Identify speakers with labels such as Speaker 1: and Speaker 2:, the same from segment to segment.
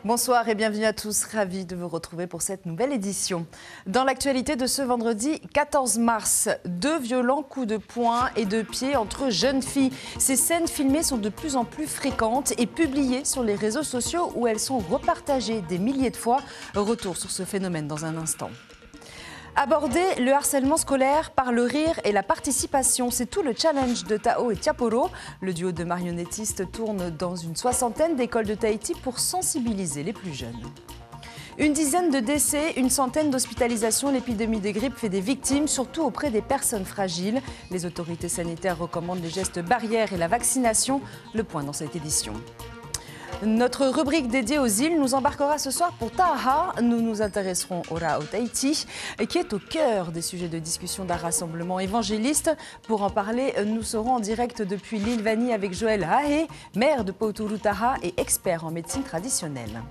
Speaker 1: Bonsoir et bienvenue à tous, ravi de vous retrouver pour cette nouvelle édition. Dans l'actualité de ce vendredi 14 mars, 2 violents coups de poing et de pied entre jeunes filles. Ces scènes filmées sont de plus en plus fréquentes et publiées sur les réseaux sociaux où elles sont repartagées des milliers de fois. Retour sur ce phénomène dans un instant. Aborder le harcèlement scolaire par le rire et la participation, c'est tout le challenge de Tao et Tiaporo. Le duo de marionnettistes tourne dans une 60aine d'écoles de Tahiti pour sensibiliser les plus jeunes. Une dizaine de décès, une centaine d'hospitalisations. L'épidémie de grippe fait des victimes, surtout auprès des personnes fragiles. Les autorités sanitaires recommandent les gestes barrières et la vaccination. Le point dans cette édition. Notre rubrique dédiée aux îles nous embarquera ce soir pour Taha. Nous nous intéresserons au Rao Tahiti, qui est au cœur des sujets de discussion d'un rassemblement évangéliste. Pour en parler, nous serons en direct depuis l'île Vanille avec Joël Hahe, maire de Pauturu Taha et expert en médecine traditionnelle.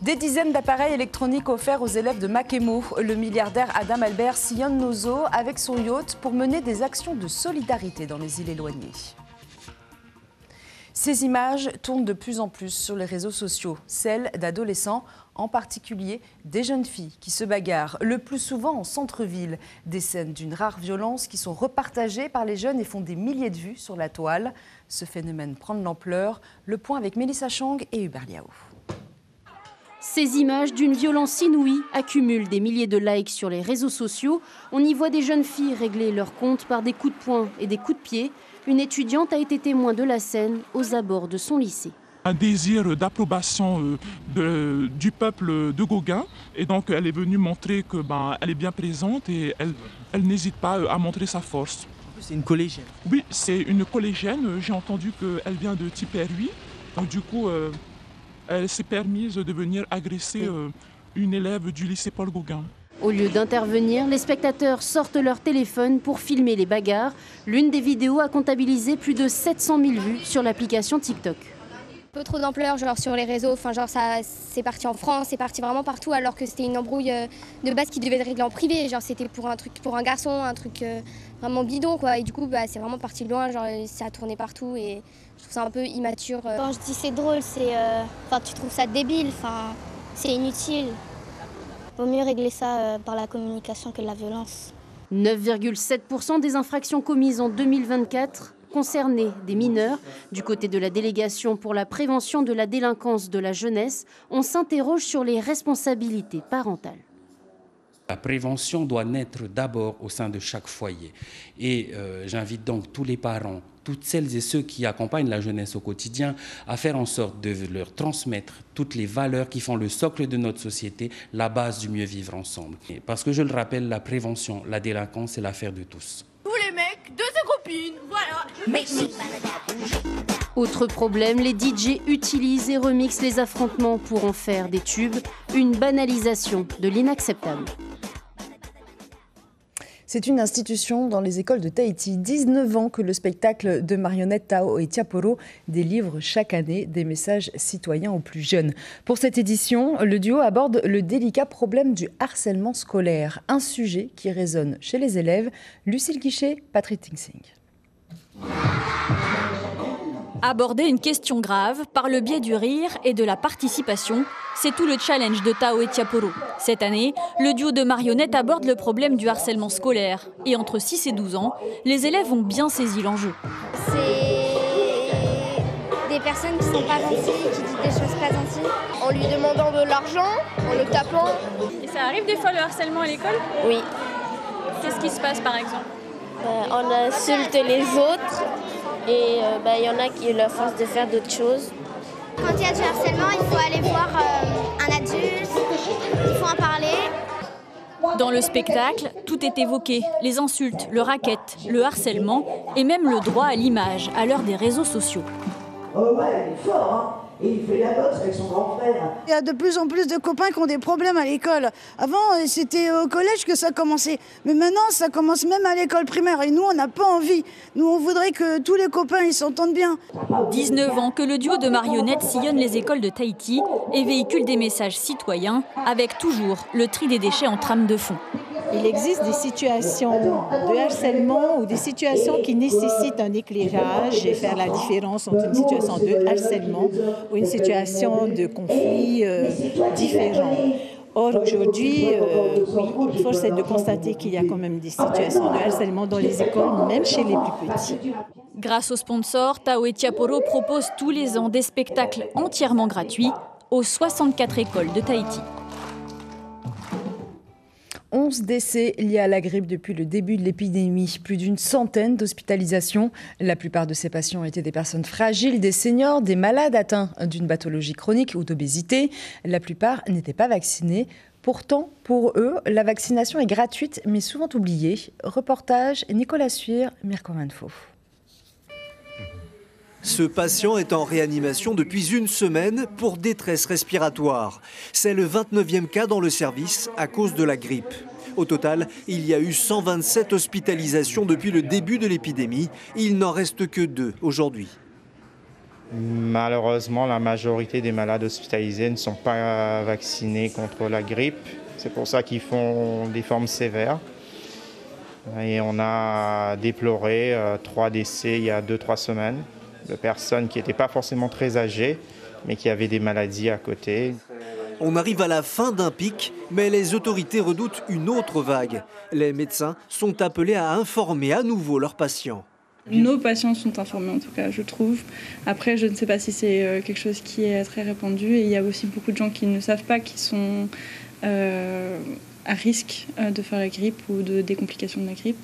Speaker 1: Des dizaines d'appareils électroniques offerts aux élèves de Makemo. Le milliardaire Adam Albert sillonne nos eaux avec son yacht pour mener des actions de solidarité dans les îles éloignées. Ces images tournent de plus en plus sur les réseaux sociaux, celles d'adolescents, en particulier des jeunes filles qui se bagarrent, le plus souvent en centre-ville. Des scènes d'une rare violence qui sont repartagées par les jeunes et font des milliers de vues sur la toile. Ce phénomène prend de l'ampleur. Le point avec Mélissa Chang et Hubert Liao.
Speaker 2: Ces images d'une violence inouïe accumulent des milliers de likes sur les réseaux sociaux. On y voit des jeunes filles régler leur compte par des coups de poing et des coups de pied. Une étudiante a été témoin de la scène aux abords de son lycée.
Speaker 3: Un désir d'approbation du peuple de Gauguin. Et donc elle est venue montrer qu'elle est bien présente et elle n'hésite pas à montrer sa force.
Speaker 4: C'est une collégienne.
Speaker 3: Oui, c'est une collégienne. J'ai entendu qu'elle vient de Tipperary. Donc du coup, elle s'est permise de venir agresser une élève du lycée Paul Gauguin.
Speaker 2: Au lieu d'intervenir, les spectateurs sortent leur téléphone pour filmer les bagarres. L'une des vidéos a comptabilisé plus de 700 000 vues sur l'application TikTok.
Speaker 5: Peu trop d'ampleur sur les réseaux, ça c'est parti en France, c'est parti vraiment partout alors que c'était une embrouille de base qui devait être réglée en privé, c'était pour un garçon, un truc vraiment bidon quoi. Et du coup c'est vraiment parti de loin, ça a tourné partout et je trouve ça un peu immature.
Speaker 6: Quand je dis c'est drôle, tu trouves ça débile, c'est inutile. Vaut mieux régler ça par la communication que la violence.
Speaker 2: 9,7% des infractions commises en 2024 concernaient des mineurs. Du côté de la délégation pour la prévention de la délinquance de la jeunesse, on s'interroge sur les responsabilités parentales.
Speaker 7: La prévention doit naître d'abord au sein de chaque foyer. Et j'invite donc tous les parents, toutes celles et ceux qui accompagnent la jeunesse au quotidien, à faire en sorte de leur transmettre toutes les valeurs qui font le socle de notre société, la base du mieux vivre ensemble. Parce que je le rappelle, la prévention, la délinquance, c'est l'affaire de tous.
Speaker 8: Tous les mecs de ses copines, voilà.
Speaker 2: Autre problème, les DJ utilisent et remixent les affrontements pour en faire des tubes, une banalisation de l'inacceptable.
Speaker 1: C'est une institution dans les écoles de Tahiti. 19 ans que le spectacle de marionnettes Tao et Tiaporo délivre chaque année des messages citoyens aux plus jeunes. Pour cette édition, le duo aborde le délicat problème du harcèlement scolaire, un sujet qui résonne chez les élèves. Lucille Guichet, Patrick Tingsing.
Speaker 9: Aborder une question grave par le biais du rire et de la participation, c'est tout le challenge de Tao et Tiaporo. Cette année, le duo de marionnettes aborde le problème du harcèlement scolaire. Et entre 6 et 12 ans, les élèves ont bien saisi l'enjeu.
Speaker 5: C'est des personnes qui sont pas gentilles, qui disent des choses pas gentilles.
Speaker 8: En lui demandant de l'argent, en le tapant.
Speaker 9: Et ça arrive des fois le harcèlement à l'école ?
Speaker 6: Oui.
Speaker 9: Qu'est-ce qui se passe par exemple ?
Speaker 6: On insulte les autres et il y en a qui leur forcent de faire d'autres choses.
Speaker 5: Quand il y a du harcèlement, il faut aller voir un adulte, il faut en parler.
Speaker 9: Dans le spectacle, tout est évoqué. Les insultes, le racket, le harcèlement et même le droit à l'image à l'heure des réseaux sociaux.
Speaker 10: Oh ouais, il est fort, hein. Et il fait la boxe avec son grand frère.
Speaker 11: Il y a de plus en plus de copains qui ont des problèmes à l'école. Avant, c'était au collège que ça commençait. Mais maintenant, ça commence même à l'école primaire. Et nous, on n'a pas envie. Nous, on voudrait que tous les copains ils s'entendent bien.
Speaker 9: 19 ans que le duo de marionnettes sillonne les écoles de Tahiti et véhicule des messages citoyens avec toujours le tri des déchets en trame de fond.
Speaker 4: Il existe des situations de harcèlement ou des situations qui nécessitent un éclairage et faire la différence entre une situation de harcèlement ou une situation de conflit différent. Or, aujourd'hui, oui, force est de constater qu'il y a quand même des situations de harcèlement dans les écoles, même chez les plus petits.
Speaker 9: Grâce aux sponsors, Tao et Tiaporo propose tous les ans des spectacles entièrement gratuits aux 64 écoles de Tahiti.
Speaker 1: 11 décès liés à la grippe depuis le début de l'épidémie, plus d'une centaine d'hospitalisations. La plupart de ces patients étaient des personnes fragiles, des seniors, des malades atteints d'une pathologie chronique ou d'obésité. La plupart n'étaient pas vaccinés. Pourtant, pour eux, la vaccination est gratuite mais souvent oubliée. Reportage Nicolas Suire, Mirko Manfo.
Speaker 12: Ce patient est en réanimation depuis une semaine pour détresse respiratoire. C'est le 29e cas dans le service à cause de la grippe. Au total, il y a eu 127 hospitalisations depuis le début de l'épidémie. Il n'en reste que 2 aujourd'hui.
Speaker 13: Malheureusement, la majorité des malades hospitalisés ne sont pas vaccinés contre la grippe. C'est pour ça qu'ils font des formes sévères. Et on a déploré 3 décès il y a 2-3 semaines de personnes qui n'étaient pas forcément très âgées, mais qui avaient des maladies à côté.
Speaker 12: On arrive à la fin d'un pic, mais les autorités redoutent une autre vague. Les médecins sont appelés à informer à nouveau leurs patients.
Speaker 14: Nos patients sont informés en tout cas, je trouve. Après, je ne sais pas si c'est quelque chose qui est très répandu. Et il y a aussi beaucoup de gens qui ne savent pas qu'ils sont à risque de faire la grippe ou des complications de la grippe.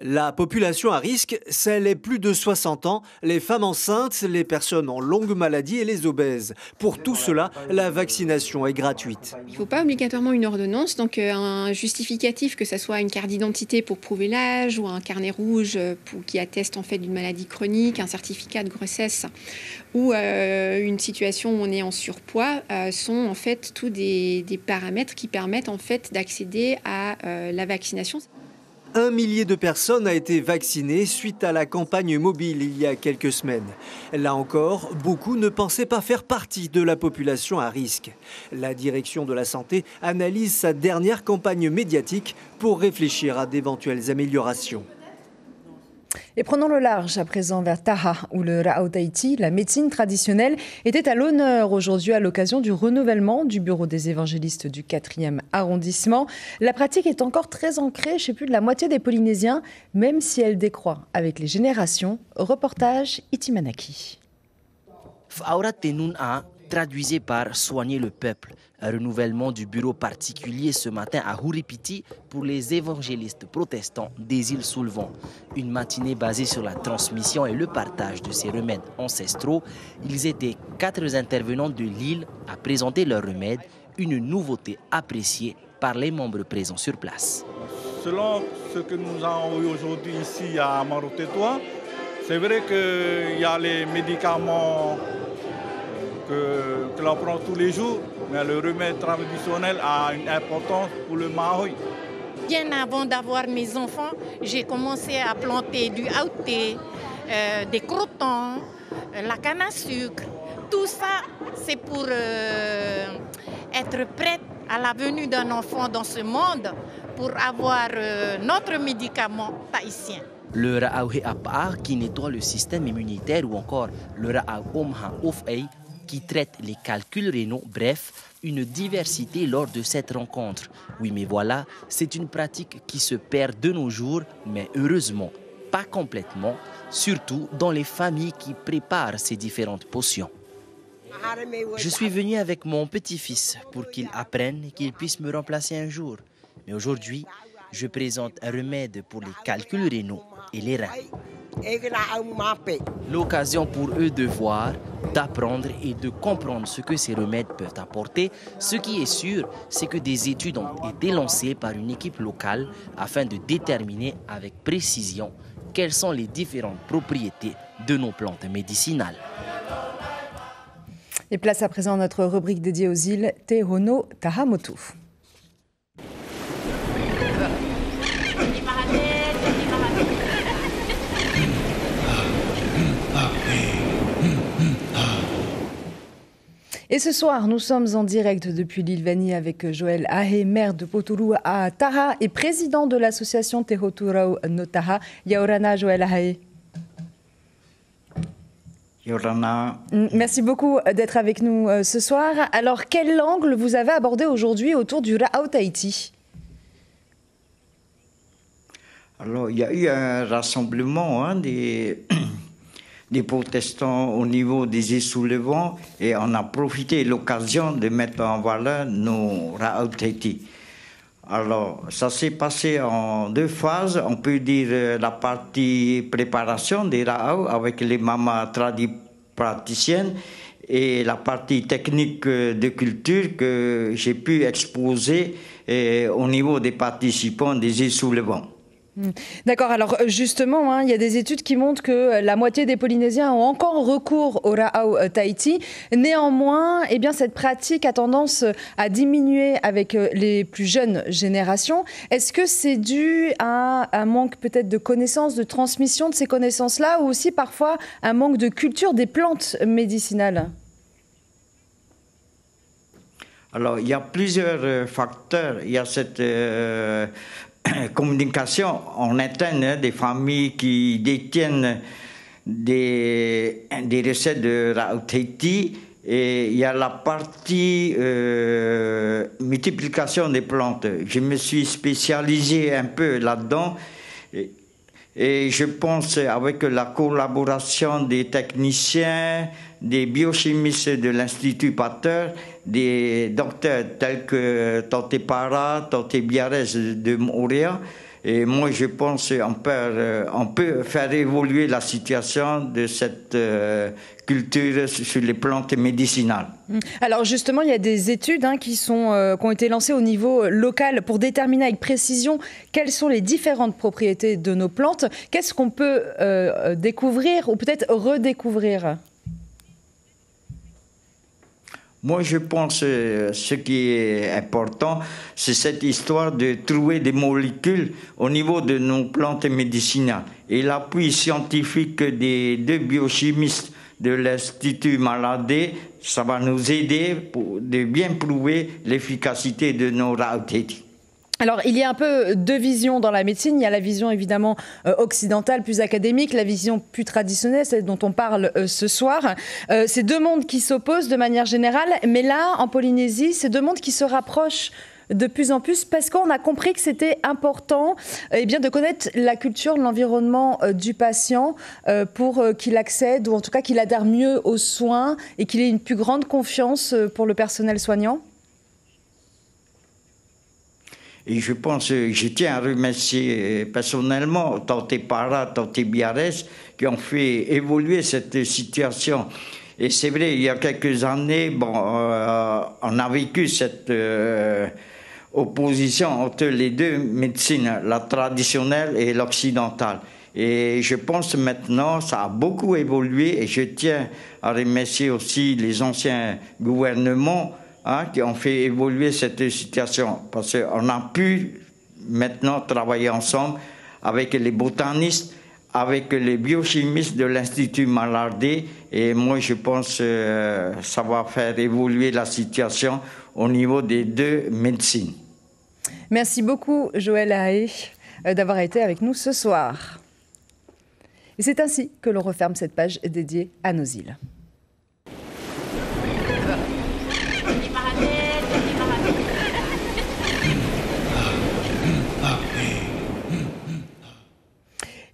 Speaker 12: La population à risque, c'est les plus de 60 ans, les femmes enceintes, les personnes en longue maladie et les obèses. Pour tout cela, la vaccination est gratuite.
Speaker 15: Il ne faut pas obligatoirement une ordonnance, donc un justificatif, que ce soit une carte d'identité pour prouver l'âge ou un carnet rouge qui atteste en fait d'une maladie chronique, un certificat de grossesse ou une situation où on est en surpoids, sont en fait tous des paramètres qui permettent en fait d'accéder à la vaccination.
Speaker 12: 1 millier de personnes a été vaccinées suite à la campagne mobile il y a quelques semaines. Là encore, beaucoup ne pensaient pas faire partie de la population à risque. La direction de la santé analyse sa dernière campagne médiatique pour réfléchir à d'éventuelles améliorations.
Speaker 1: Et prenons le large à présent vers Taha, où le Ra'au Tahiti, la médecine traditionnelle, était à l'honneur aujourd'hui à l'occasion du renouvellement du bureau des évangélistes du 4e arrondissement. La pratique est encore très ancrée chez plus de la moitié des Polynésiens, même si elle décroît avec les générations. Reportage Itimanaki.
Speaker 16: F'aura Tenun'a traduisait par soigner le peuple. Un renouvellement du bureau particulier ce matin à Huripiti pour les évangélistes protestants des îles sous le vent. Une matinée basée sur la transmission et le partage de ces remèdes ancestraux. Ils étaient 4 intervenants de l'île à présenter leurs remèdes, une nouveauté appréciée par les membres présents sur place.
Speaker 17: Selon ce que nous avons eu aujourd'hui ici à Marotétois, c'est vrai qu'il y a les médicaments que l'on prend tous les jours, mais le remède traditionnel a une importance pour le Maui.
Speaker 18: Bien avant d'avoir mes enfants, j'ai commencé à planter du aouté, des croûtons, la canne à sucre. Tout ça, c'est pour être prête à la venue d'un enfant dans ce monde, pour avoir notre médicament tahitien.
Speaker 16: Le Ra'auhe Apa qui nettoie le système immunitaire ou encore le Ra'au Omha Ofei qui traite les calculs rénaux, bref, une diversité lors de cette rencontre. Oui, mais voilà, c'est une pratique qui se perd de nos jours, mais heureusement, pas complètement, surtout dans les familles qui préparent ces différentes potions. Je suis venu avec mon petit-fils pour qu'il apprenne et qu'il puisse me remplacer un jour. Mais aujourd'hui, je présente un remède pour les calculs rénaux et les reins. L'occasion pour eux de voir, d'apprendre et de comprendre ce que ces remèdes peuvent apporter. Ce qui est sûr, c'est que des études ont été lancées par une équipe locale afin de déterminer avec précision quelles sont les différentes propriétés de nos plantes médicinales.
Speaker 1: Et place à présent notre rubrique dédiée aux îles Te Hono Tahamotu. Et ce soir, nous sommes en direct depuis l'île Vani avec Joël Ahé, maire de Poturu à Taha et président de l'association Tehoturau no Taha. Yaorana, Joël Ahé.
Speaker 19: Yorana.
Speaker 1: Merci beaucoup d'être avec nous ce soir. Alors, quel angle vous avez abordé aujourd'hui autour du Ra'au Tahiti?
Speaker 19: Alors, il y a eu un rassemblement des protestants au niveau des soulevants et on a profité de l'occasion de mettre en valeur nos Ra'au Tahiti. Alors, ça s'est passé en deux phases. On peut dire la partie préparation des Ra'au avec les mamas praticiennes et la partie technique de culture que j'ai pu exposer au niveau des participants des soulevants.
Speaker 1: D'accord, alors justement, il y a des études qui montrent que la moitié des Polynésiens ont encore recours au Ra'au Tahiti. Néanmoins, eh bien, cette pratique a tendance à diminuer avec les plus jeunes générations. Est-ce que c'est dû à un manque peut-être de connaissances, de transmission de ces connaissances-là, ou aussi parfois un manque de culture des plantes médicinales ?
Speaker 19: Alors, il y a plusieurs facteurs. Il y a cette communication en interne des familles qui détiennent des recettes de Ra'au Tahiti et il y a la partie multiplication des plantes. Je me suis spécialisé un peu là-dedans et je pense avec la collaboration des techniciens, des biochimistes de l'Institut Pasteur, des docteurs tels que Tante Para, Tante Biarès de Moorea. Et moi, je pense qu'on peut faire évoluer la situation de cette culture sur les plantes médicinales.
Speaker 1: Alors justement, il y a des études qui ont été lancées au niveau local pour déterminer avec précision quelles sont les différentes propriétés de nos plantes. Qu'est-ce qu'on peut découvrir ou peut-être redécouvrir ?
Speaker 19: Moi, je pense que ce qui est important, c'est cette histoire de trouver des molécules au niveau de nos plantes médicinales. Et l'appui scientifique des deux biochimistes de l'Institut Maladé, ça va nous aider de bien prouver l'efficacité de nos Ra'au Tahiti.
Speaker 1: Alors, il y a un peu deux visions dans la médecine. Il y a la vision évidemment occidentale, plus académique, la vision plus traditionnelle, celle dont on parle ce soir. C'est deux mondes qui s'opposent de manière générale, mais là, en Polynésie, c'est deux mondes qui se rapprochent de plus en plus parce qu'on a compris que c'était important de connaître la culture, l'environnement du patient pour qu'il accède, ou en tout cas qu'il adhère mieux aux soins et qu'il ait une plus grande confiance pour le personnel soignant.
Speaker 19: Et je pense, je tiens à remercier personnellement Tante Para, Tante Biarès qui ont fait évoluer cette situation. Et c'est vrai, il y a quelques années, on a vécu cette opposition entre les deux médecines, la traditionnelle et l'occidentale. Et je pense maintenant, ça a beaucoup évolué et je tiens à remercier aussi les anciens gouvernements qui ont fait évoluer cette situation. Parce qu'on a pu maintenant travailler ensemble avec les botanistes, avec les biochimistes de l'Institut Malardé. Et moi, je pense que ça va faire évoluer la situation au niveau des deux médecines.
Speaker 1: Merci beaucoup, Joël Ahé, d'avoir été avec nous ce soir. Et c'est ainsi que l'on referme cette page dédiée à nos îles.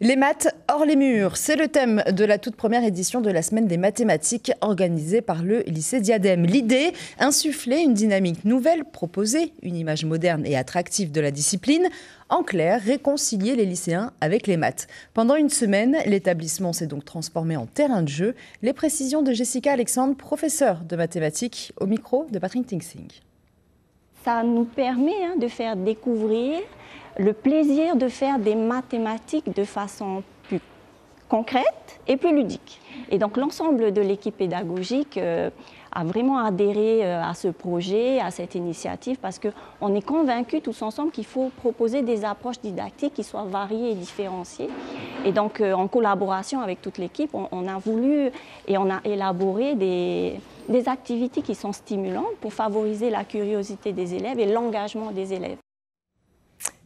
Speaker 1: Les maths hors les murs, c'est le thème de la toute première édition de la semaine des mathématiques organisée par le lycée Diadème. L'idée, insuffler une dynamique nouvelle, proposer une image moderne et attractive de la discipline. En clair, réconcilier les lycéens avec les maths. Pendant une semaine, l'établissement s'est donc transformé en terrain de jeu. Les précisions de Jessica Alexandre, professeure de mathématiques, au micro de Patrick Tingsing.
Speaker 20: Ça nous permet de faire découvrir le plaisir de faire des mathématiques de façon plus concrète et plus ludique. Et donc l'ensemble de l'équipe pédagogique a vraiment adhéré à ce projet, à cette initiative, parce qu'on est convaincus tous ensemble qu'il faut proposer des approches didactiques qui soient variées et différenciées. Et donc, en collaboration avec toute l'équipe, on a voulu et on a élaboré des activités qui sont stimulantes pour favoriser la curiosité des élèves et l'engagement des élèves.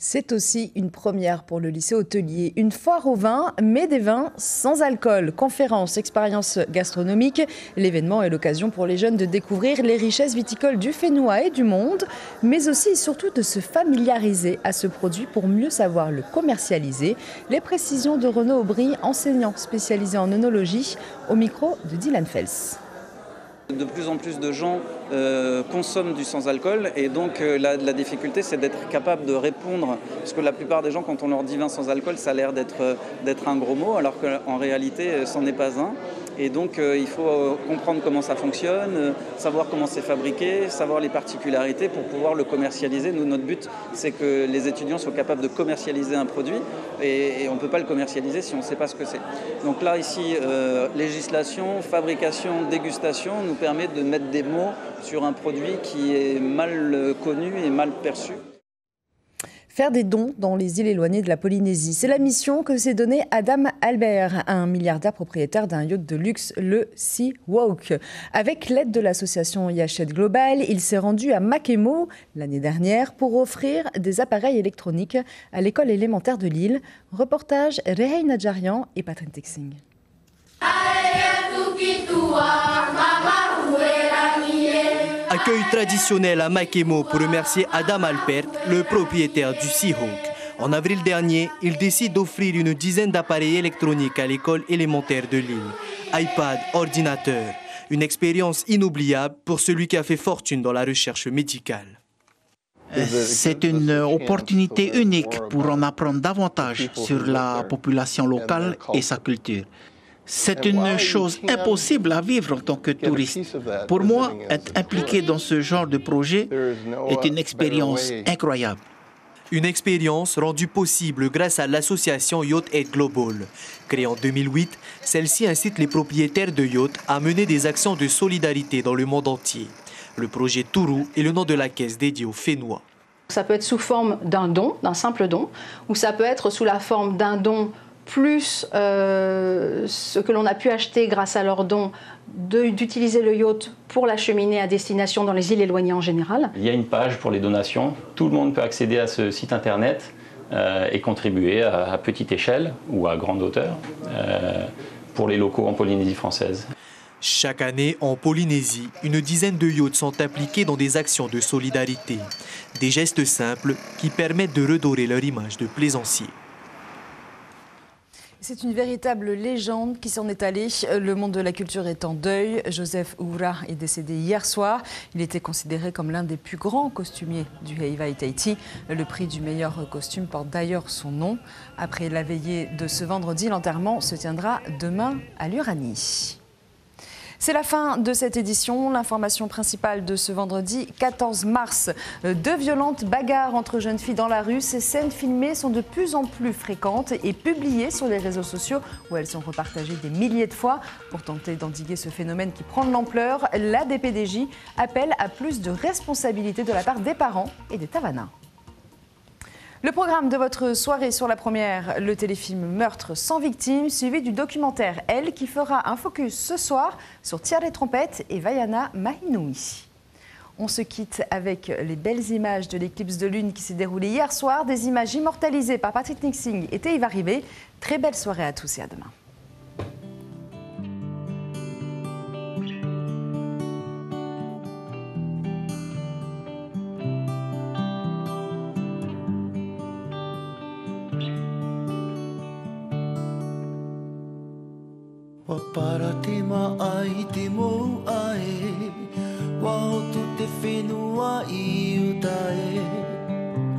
Speaker 1: C'est aussi une première pour le lycée hôtelier. Une foire au vin, mais des vins sans alcool. Conférences, expériences gastronomiques. L'événement est l'occasion pour les jeunes de découvrir les richesses viticoles du Fénois et du monde, mais aussi et surtout de se familiariser à ce produit pour mieux savoir le commercialiser. Les précisions de Renaud Aubry, enseignant spécialisé en œnologie, au micro de Dylan Fels.
Speaker 21: De plus en plus de gens consomment du sans-alcool et donc la difficulté c'est d'être capable de répondre, parce que la plupart des gens quand on leur dit vin sans alcool ça a l'air d'être un gros mot alors qu'en réalité c'en est pas un. Et donc il faut comprendre comment ça fonctionne, savoir comment c'est fabriqué, savoir les particularités pour pouvoir le commercialiser. Nous, notre but, c'est que les étudiants soient capables de commercialiser un produit et on ne peut pas le commercialiser si on ne sait pas ce que c'est. Donc là, ici, législation, fabrication, dégustation nous permet de mettre des mots sur un produit qui est mal connu et mal perçu.
Speaker 1: Faire des dons dans les îles éloignées de la Polynésie. C'est la mission que s'est donnée Adam Albert, un milliardaire propriétaire d'un yacht de luxe, le Sea Walk. Avec l'aide de l'association Yachet Global, il s'est rendu à Makemo l'année dernière pour offrir des appareils électroniques à l'école élémentaire de l'île. Reportage Rehay Nadjarian et Patrick Texing.
Speaker 22: Accueil traditionnel à Makemo pour remercier Adam Alpert, le propriétaire du Sea Hawk. En avril dernier, il décide d'offrir une dizaine d'appareils électroniques à l'école élémentaire de l'île. iPad, ordinateur, une expérience inoubliable pour celui qui a fait fortune dans la recherche médicale.
Speaker 23: C'est une opportunité unique pour en apprendre davantage sur la population locale et sa culture. C'est une chose impossible à vivre en tant que touriste. Pour moi, être impliqué dans ce genre de projet est une expérience incroyable.
Speaker 22: Une expérience rendue possible grâce à l'association Yacht Aid Global. Créée en 2008, celle-ci incite les propriétaires de yachts à mener des actions de solidarité dans le monde entier. Le projet Tourou est le nom de la caisse dédiée aux Fénois.
Speaker 24: Ça peut être sous forme d'un don, d'un simple don, ou ça peut être sous la forme d'un don plus ce que l'on a pu acheter grâce à leur don, d'utiliser le yacht pour l'acheminer à destination dans les îles éloignées en général.
Speaker 25: Il y a une page pour les donations. Tout le monde peut accéder à ce site internet et contribuer à petite échelle ou à grande hauteur pour les locaux en Polynésie française.
Speaker 22: Chaque année, en Polynésie, une dizaine de yachts sont impliqués dans des actions de solidarité. Des gestes simples qui permettent de redorer leur image de plaisancier.
Speaker 1: C'est une véritable légende qui s'en est allée. Le monde de la culture est en deuil. Joseph Oura est décédé hier soir. Il était considéré comme l'un des plus grands costumiers du Heiva Tahiti. Le prix du meilleur costume porte d'ailleurs son nom. Après la veillée de ce vendredi, l'enterrement se tiendra demain à l'Uranie. C'est la fin de cette édition. L'information principale de ce vendredi 14 mars. De violentes bagarres entre jeunes filles dans la rue. Ces scènes filmées sont de plus en plus fréquentes et publiées sur les réseaux sociaux où elles sont repartagées des milliers de fois. Pour tenter d'endiguer ce phénomène qui prend de l'ampleur, la DPDJ appelle à plus de responsabilité de la part des parents et des tavanins. Le programme de votre soirée sur la première, le téléfilm Meurtre sans victime, suivi du documentaire Elle, qui fera un focus ce soir sur Tiare Trompette et Vaiana Mahinui. On se quitte avec les belles images de l'éclipse de lune qui s'est déroulée hier soir, des images immortalisées par Patrick Texing et Teiva Ribé. Très belle soirée à tous et à demain.
Speaker 26: Para te maai te mou ae Wahotu te whenua I utae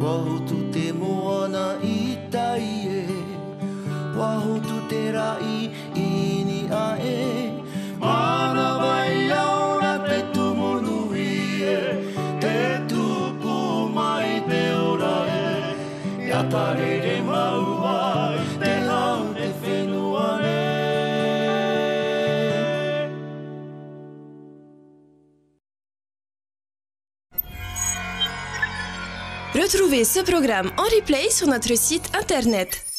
Speaker 26: Wahotu te moana I tai e Wahotu te rai I ni ae Mana vai aura te tumonui e Te tupu mai te ora e Ia tarere maua Te hau te whenua e
Speaker 27: Retrouvez ce programme en replay sur notre site internet.